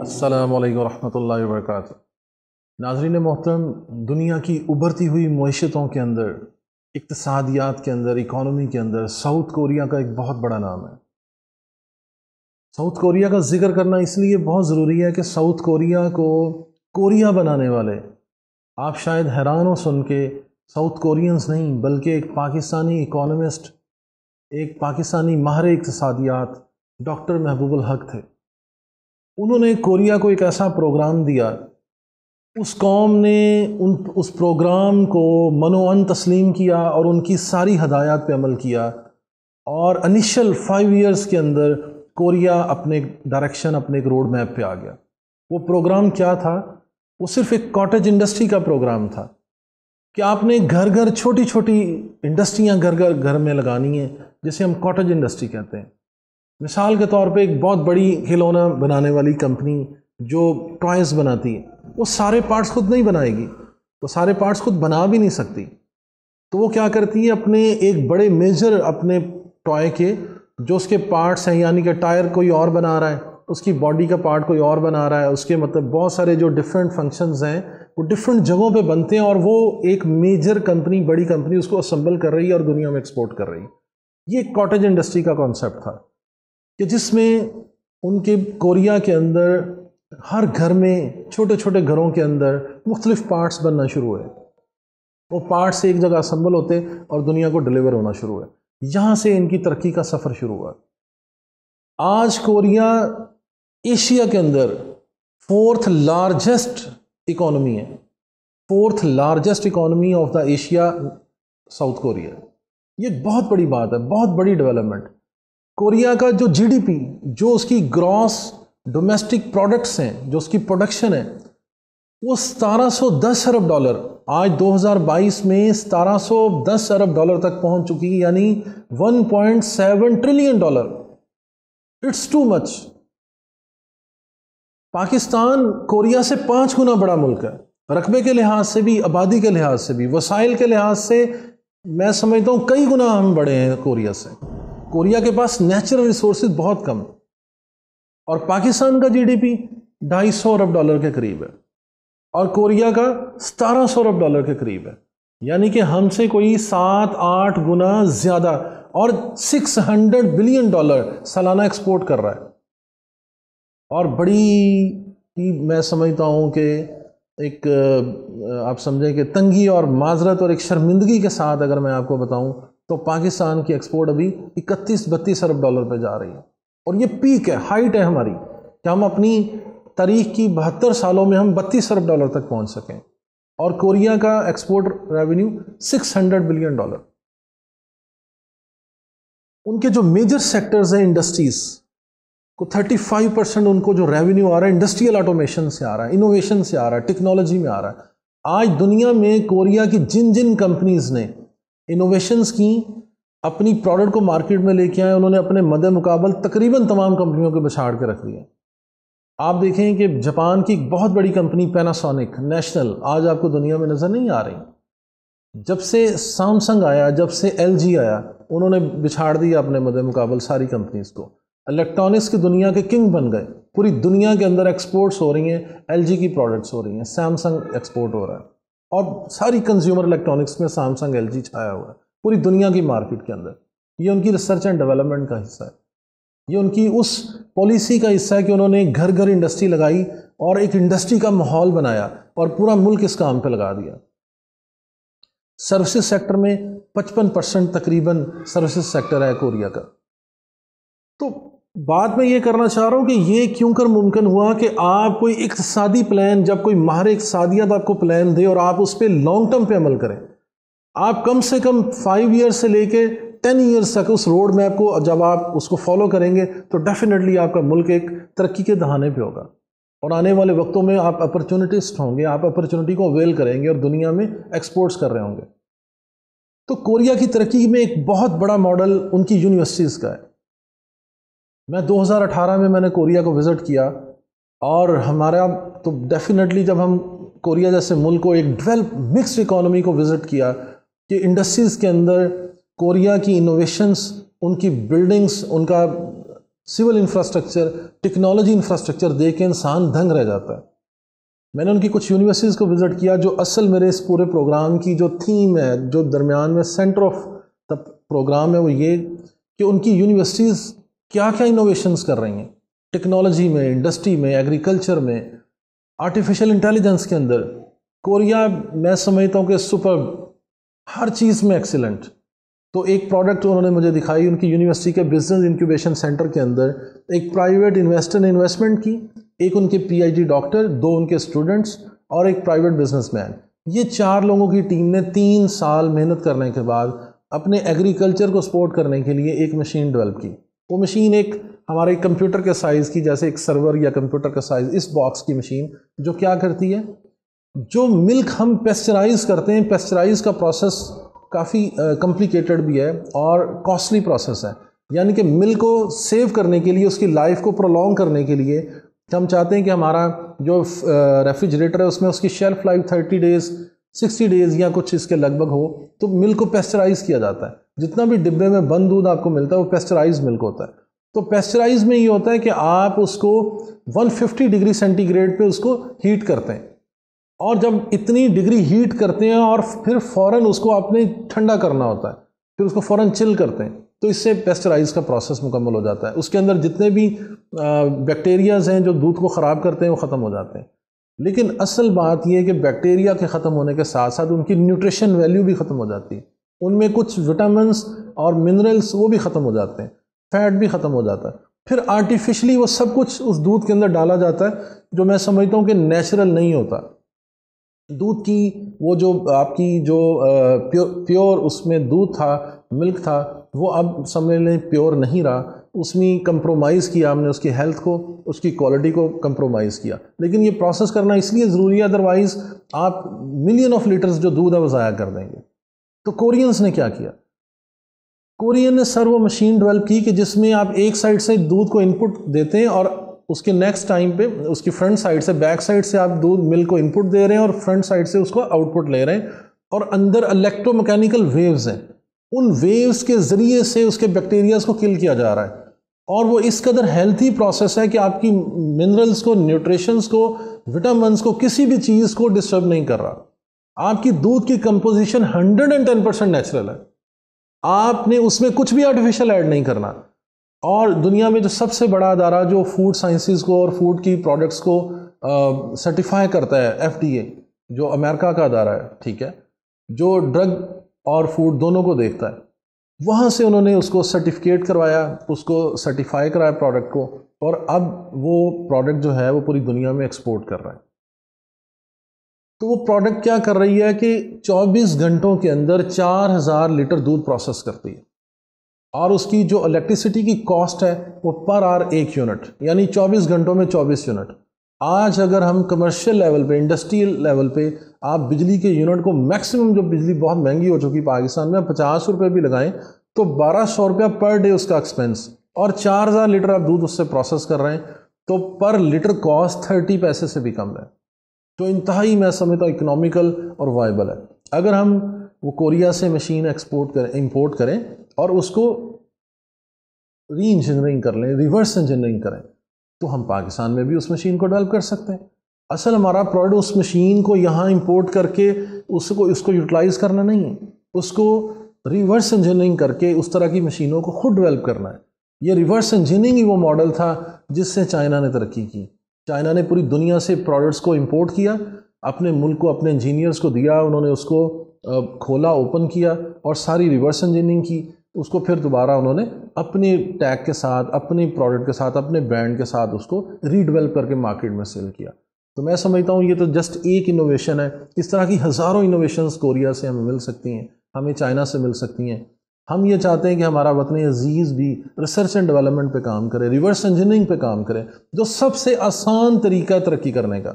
السلام علیکم ورحمۃ اللہ وبرکاتہ۔ ناظرین محترم، دنیا کی ابھرتی ہوئی معیشتوں کے اندر، اقتصادیات کے اندر، اکانومی کے اندر ساؤتھ کوریا کا ایک بہت بڑا نام ہے۔ ساؤتھ کوریا کا ذکر کرنا اس لیے بہت ضروری ہے کہ ساؤتھ کوریا کو کوریا بنانے والے، آپ شاید حیران ہو سن کے، ساؤتھ کورینز نہیں بلکہ ایک پاکستانی اکانومسٹ، ایک پاکستانی ماہر اقتصادیات ڈاکٹر محبوب الحق تھے۔ انہوں نے کوریا کو ایک ایسا پروگرام دیا، اس قوم نے اس پروگرام کو منوعن تسلیم کیا اور ان کی ساری ہدایات پہ عمل کیا، اور انیشل 5 ایئرز کے اندر کوریا اپنے ڈائریکشن، اپنے ایک روڈ میپ پہ آ گیا۔ وہ پروگرام کیا تھا؟ وہ صرف ایک کاٹیج انڈسٹری کا پروگرام تھا کہ آپ نے گھر گھر چھوٹی چھوٹی انڈسٹریاں گھر میں لگانی ہیں، جسے ہم کاٹیج انڈسٹری کہتے ہیں۔ مثال کے طور پہ ایک بہت بڑی کھلونا بنانے والی کمپنی جو ٹوائز بناتی ہے، وہ سارے پارٹس خود نہیں بنائے گی، وہ سارے پارٹس خود بنا بھی نہیں سکتی، تو وہ کیا کرتی ہے، اپنے ایک بڑے میجر اپنے ٹوائے کے جو اس کے پارٹس ہیں، یعنی کہ ٹائر کوئی اور بنا رہا ہے، اس کی باڈی کا پارٹ کوئی اور بنا رہا ہے، اس کے مطلب بہت سارے جو ڈفرینٹ فنکشنز ہیں وہ ڈفرینٹ جگہوں پہ بنتے ہیں، اور وہ ایک میجر کمپنی، بڑی کمپنی اس کو اسمبل کر رہی ہے اور دنیا میں ایکسپورٹ کر رہی ہے۔ یہ کاٹیج انڈسٹری کا کانسیپٹ تھا کہ جس میں ان کے کوریا کے اندر ہر گھر میں، چھوٹے چھوٹے گھروں کے اندر مختلف پارٹس بننا شروع ہوئے، وہ پارٹس ایک جگہ اسمبل ہوتے اور دنیا کو ڈیلیور ہونا شروع ہوئے۔ یہاں سے ان کی ترقی کا سفر شروع ہوا۔ آج کوریا ایشیا کے اندر 4th لارجسٹ اکانومی ہے، 4th largest economy of the Asia south Korea. یہ بہت بڑی بات ہے، بہت بڑی ڈیولپمنٹ۔ کوریا کا جو جی ڈی پی، جو اس کی گراس ڈومیسٹک پروڈکٹس ہیں، جو اس کی پروڈکشن ہے، وہ 1710 ارب ڈالر، آج 2022 میں 1710 ارب ڈالر تک پہنچ چکی ہے، یعنی 1.7 trillion dollar. It's too much. Pakistan Korea سے 5 گنا بڑا ملک ہے، رقبے کے لحاظ سے بھی، آبادی کے لحاظ سے بھی، وسائل کے لحاظ سے میں سمجھتا ہوں کئی گنا ہم بڑے ہیں کوریا سے۔ کوریا کے پاس نیچرل ریسورسز بہت کم، اور پاکستان کا جی ڈی پی 250 ارب ڈالر کے قریب ہے، اور کوریا کا 1700 ارب ڈالر کے قریب ہے، یعنی کہ ہم سے کوئی 7-8 گنا زیادہ، اور 600 بلین ڈالر سالانہ ایکسپورٹ کر رہا ہے۔ اور بڑی میں سمجھتا ہوں کہ ایک آپ سمجھیں کہ تنگی اور معذرت اور ایک شرمندگی کے ساتھ اگر میں آپ کو بتاؤں تو پاکستان کی ایکسپورٹ ابھی 31-32 ارب ڈالر پہ جا رہی ہے، اور یہ پیک ہے، ہائٹ ہے ہماری، کہ ہم اپنی تاریخ کی 72 سالوں میں ہم 32 ارب ڈالر تک پہنچ سکیں، اور کوریا کا ایکسپورٹ ریونیو 600 بلین ڈالر۔ ان کے جو میجر سیکٹرز ہیں انڈسٹریز کو 35% ان کو جو ریونیو آ رہا ہے انڈسٹریل آٹومیشن سے آ رہا ہے، انوویشن سے آ رہا ہے، ٹیکنالوجی میں آ رہا ہے۔ آج دنیا میں کوریا کی جن کمپنیز نے انوویشنز کی، اپنی پروڈکٹ کو مارکیٹ میں لے کے آئے، انہوں نے اپنے مد مقابل تقریباً تمام کمپنیوں کو بچھاڑ کے رکھ دیا۔ آپ دیکھیں کہ جاپان کی ایک بہت بڑی کمپنی پیناسونک نیشنل آج آپ کو دنیا میں نظر نہیں آ رہی۔ جب سے سامسنگ آیا، جب سے ایل جی آیا، انہوں نے بچھاڑ دیا اپنے مد مقابل ساری کمپنیز کو۔ الیکٹرانکس کی دنیا کے کنگ بن گئے، پوری دنیا کے اندر ایکسپورٹس ہو رہی ہیں، ایل جی کی پروڈکٹس ہو رہی ہیں، سیمسنگ ایکسپورٹ ہو رہا ہے، اور ساری کنزیومر الیکٹرانکس میں سیمسنگ ایل جی چھایا ہوا ہے پوری دنیا کی مارکیٹ کے اندر۔ یہ ان کی ریسرچ اینڈ ڈیولپمنٹ کا حصہ ہے، یہ ان کی اس پالیسی کا حصہ ہے کہ انہوں نے گھر گھر انڈسٹری لگائی اور ایک انڈسٹری کا ماحول بنایا، اور پورا ملک اس کام پہ لگا دیا۔ سروسز سیکٹر میں 55% تقریباً سروسز سیکٹر ہے کوریا کا۔ تو بات میں یہ کرنا چاہ رہا ہوں کہ یہ کیوں کر ممکن ہوا کہ آپ کوئی اقتصادی پلان، جب کوئی ماہر اقتصادیات آپ کو پلان دے اور آپ اس پہ لانگ ٹرم پہ عمل کریں، آپ کم سے کم 5 ایئرس سے لے کے 10 ایئرس تک اس روڈ میپ کو جب آپ اس کو فالو کریں گے تو ڈیفینیٹلی آپ کا ملک ایک ترقی کے دہانے پہ ہوگا، اور آنے والے وقتوں میں آپ اپرچونٹسٹ ہوں گے، آپ اپرچونٹی کو اویل کریں گے اور دنیا میں ایکسپورٹس کر رہے ہوں گے۔ تو کوریا کی ترقی میں ایک بہت بڑا ماڈل ان کی یونیورسٹیز کا ہے۔ میں 2018 میں نے کوریا کو وزٹ کیا، اور ہمارا تو ڈیفینیٹلی جب ہم کوریا جیسے ملک کو ایک ڈیولپ مکسڈ اکانومی کو وزٹ کیا کہ انڈسٹریز کے اندر کوریا کی انوویشنز، ان کی بلڈنگز، ان کا سول انفراسٹرکچر، ٹیکنالوجی انفراسٹرکچر دیکھ کے انسان دنگ رہ جاتا ہے۔ میں نے ان کی کچھ یونیورسٹیز کو وزٹ کیا، جو اصل میرے اس پورے پروگرام کی جو تھیم ہے، جو درمیان میں سینٹر آف دا پروگرام ہے، وہ یہ کہ ان کی یونیورسٹیز کیا کیا انوویشنز کر رہی ہیں ٹیکنالوجی میں، انڈسٹری میں، ایگریکلچر میں، آرٹیفیشل انٹیلیجنس کے اندر۔ کوریا میں سمجھتا ہوں کہ سپر، ہر چیز میں ایکسیلنٹ۔ تو ایک پروڈکٹ انہوں نے مجھے دکھائی ان کی یونیورسٹی کے بزنس انکیوبیشن سینٹر کے اندر، ایک پرائیویٹ انویسٹر نے انویسٹمنٹ کی، ایک ان کے پی ایچ ڈی ڈاکٹر، 2 ان کے اسٹوڈنٹس اور ایک پرائیویٹ بزنس مین۔ یہ 4 لوگوں کی ٹیم نے 3 سال محنت کرنے کے بعد اپنے ایگریکلچر کو سپورٹ کرنے کے لیے ایک مشین ڈیولپ کی۔ وہ مشین ایک ہمارے کمپیوٹر کے سائز کی، جیسے ایک سرور یا کمپیوٹر کا سائز، اس باکس کی مشین، جو کیا کرتی ہے، جو ملک ہم پیسچرائز کرتے ہیں، پیسچرائز کا پروسیس کافی کمپلیکیٹڈ بھی ہے اور کاسٹلی پروسیس ہے، یعنی کہ ملک کو سیو کرنے کے لیے، اس کی لائف کو پرولونگ کرنے کے لیے ہم چاہتے ہیں کہ ہمارا جو ریفریجریٹر ہے اس میں اس کی شیلف لائف 30 ڈیز 60 ڈیز یا کچھ اس کے لگ بھگ ہو، تو ملک کو پیسچرائز کیا جاتا ہے۔ جتنا بھی ڈبے میں بند دودھ آپ کو ملتا ہے وہ پیسچرائز ملک ہوتا ہے۔ تو پیسچرائز میں یہ ہوتا ہے کہ آپ اس کو 150 ڈگری سینٹی گریڈ پہ اس کو ہیٹ کرتے ہیں، اور جب اتنی ڈگری ہیٹ کرتے ہیں اور پھر فوراً اس کو آپ نے ٹھنڈا کرنا ہوتا ہے، پھر اس کو فوراً چل کرتے ہیں، تو اس سے پیسچرائز کا پروسیس مکمل ہو جاتا ہے۔ اس کے اندر جتنے بھی بیکٹیریاز ہیں جو دودھ کو خراب کرتے ہیں وہ ختم ہو جاتے ہیں۔ لیکن اصل بات یہ ہے کہ بیکٹیریا کے ختم ہونے کے ساتھ ساتھ ان کی نیوٹریشن ویلیو بھی ختم ہو جاتی ہے، ان میں کچھ وٹامنس اور منرلس وہ بھی ختم ہو جاتے ہیں، فیٹ بھی ختم ہو جاتا ہے۔ پھر آرٹیفیشلی وہ سب کچھ اس دودھ کے اندر ڈالا جاتا ہے، جو میں سمجھتا ہوں کہ نیچرل نہیں ہوتا۔ دودھ کی وہ جو آپ کی جو پیور اس میں دودھ تھا، ملک تھا، وہ اب سمجھ لیں پیور نہیں رہا، اس میں کمپرومائز کیا ہم نے، اس کی ہیلتھ کو، اس کی کوالٹی کو کمپرومائز کیا۔ لیکن یہ پروسیس کرنا اس لیے ضروری ہے، ادروائز آپ ملین آف لیٹرز جو دودھ ہے وہ ضائع کر دیں گے۔ تو کورینز نے کیا کیا؟ کورین نے سر وہ مشین ڈیولپ کی کہ جس میں آپ ایک سائڈ سے دودھ کو انپٹ دیتے ہیں اور اس کے نیکسٹ ٹائم پہ اس کی فرنٹ سائڈ سے، بیک سائڈ سے آپ دودھ ملک کو انپٹ دے رہے ہیں اور فرنٹ سائڈ سے اس کو آؤٹ پٹ لے رہے ہیں، اور اندر الیکٹرو میکینیکل ویوز ہیں، ان ویوز کے ذریعے سے اس کے بیکٹیریاز کو کل کیا جا رہا ہے، اور وہ اس قدر ہیلتھی پروسیس ہے کہ آپ کی منرلز کو، نیوٹریشنز کو، وٹامنس کو، کسی بھی چیز کو ڈسٹرب نہیں کر رہا۔ آپ کی دودھ کی کمپوزیشن 110% نیچرل ہے، آپ نے اس میں کچھ بھی آرٹیفیشل ایڈ نہیں کرنا۔ اور دنیا میں جو سب سے بڑا ادارہ جو فوڈ سائنسز کو اور فوڈ کی پروڈکٹس کو سرٹیفائی کرتا ہے، FDA، جو امریکہ کا ادارہ ہے، ٹھیک ہے، جو ڈرگ اور فوڈ دونوں کو دیکھتا ہے، وہاں سے انہوں نے اس کو سرٹیفکیٹ کروایا، اس کو سرٹیفائی کرایا پروڈکٹ کو، اور اب وہ پروڈکٹ جو ہے وہ پوری دنیا میں ایکسپورٹ کر رہا ہے۔ تو وہ پروڈکٹ کیا کر رہی ہے کہ 24 گھنٹوں کے اندر 4000 لیٹر دودھ پروسیس کرتی ہے، اور اس کی جو الیکٹریسٹی کی کاسٹ ہے وہ پر آور 1 یونٹ، یعنی 24 گھنٹوں میں 24 یونٹ۔ آج اگر ہم کمرشل لیول پہ، انڈسٹریل لیول پہ آپ بجلی کے یونٹ کو، میکسیمم جو بجلی بہت مہنگی ہو چکی پاکستان میں، 50 روپے بھی لگائیں تو 1200 روپیہ پر ڈے اس کا ایکسپینس، اور 4000 لیٹر آپ دودھ اس سے پروسیس کر رہے ہیں، تو پر لیٹر کاسٹ 30 پیسے سے بھی کم ہے، جو انتہائی میں سمجھتا ہوں اکنامیکل اور وائبل ہے۔ اگر ہم وہ کوریا سے مشین امپورٹ کریں اور اس کو ری انجینئرنگ کر لیں، ریورس انجینئرنگ کریں، تو ہم پاکستان میں بھی اس مشین کو ڈیولپ کر سکتے ہیں۔ اصل ہمارا پروڈکٹ اس مشین کو یہاں امپورٹ کر کے اس کو یوٹیلائز کرنا نہیں ہے، اس کو ریورس انجینئرنگ کر کے اس طرح کی مشینوں کو خود ڈیولپ کرنا ہے۔ یہ ریورس انجینئرنگ ہی وہ ماڈل تھا جس سے چائنا نے ترقی کی۔ چائنا نے پوری دنیا سے پروڈکٹس کو امپورٹ کیا، اپنے ملک کو، اپنے انجینئرز کو دیا، انہوں نے اس کو کھولا، اوپن کیا، اور ساری ریورس انجینئرنگ کی، اس کو پھر دوبارہ انہوں نے اپنے ٹیگ کے ساتھ، اپنی پروڈکٹ کے ساتھ، اپنے برانڈ کے ساتھ اس کو ری ڈیولپ کر کے مارکیٹ میں سیل کیا۔ تو میں سمجھتا ہوں یہ تو جسٹ ایک انوویشن ہے، اس طرح کی ہزاروں انوویشنز کوریا سے ہمیں مل سکتی ہیں، ہمیں چائنا سے مل سکتی ہیں۔ ہم یہ چاہتے ہیں کہ ہمارا وطن عزیز بھی ریسرچ اینڈ ڈیولپمنٹ پہ کام کرے، ریورس انجینئرنگ پہ کام کرے، جو سب سے آسان طریقہ ہے ترقی کرنے کا،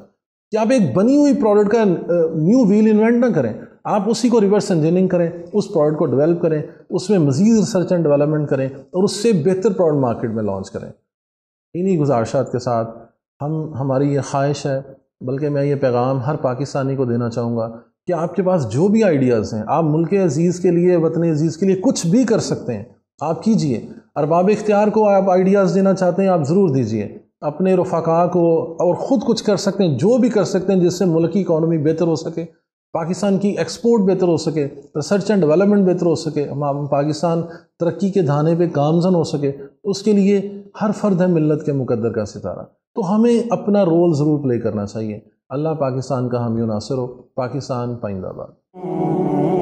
کہ آپ ایک بنی ہوئی پروڈکٹ کا نیو ویل انوینٹ نہ کریں، آپ اسی کو ریورس انجینئرنگ کریں، اس پروڈکٹ کو ڈیولپ کریں، اس میں مزید ریسرچ اینڈ ڈیولپمنٹ کریں، اور اس سے بہتر پروڈکٹ مارکیٹ میں لانچ کریں۔ انہی گزارشات کے ساتھ ہماری یہ خواہش ہے، بلکہ میں یہ پیغام ہر پاکستانی کو دینا چاہوں گا کہ آپ کے پاس جو بھی آئیڈیاز ہیں، آپ ملک عزیز کے لیے، وطن عزیز کے لیے کچھ بھی کر سکتے ہیں، آپ کیجئے۔ ارباب اختیار کو آپ آئیڈیاز دینا چاہتے ہیں، آپ ضرور دیجئے، اپنے رفقاء کو، اور خود کچھ کر سکتے ہیں، جو بھی کر سکتے ہیں جس سے ملک کی اکانومی بہتر ہو سکے، پاکستان کی ایکسپورٹ بہتر ہو سکے، ریسرچ اینڈ ڈیولپمنٹ بہتر ہو سکے، پاکستان ترقی کے دھانے پہ گامزن ہو سکے، اس کے لیے ہر فرد ہے ملت کے مقدر کا ستارہ، تو ہمیں اپنا رول ضرور پلے کرنا چاہیے۔ اللہ پاکستان کا حامی و ناصر ہو۔ پاکستان پائندہ باد۔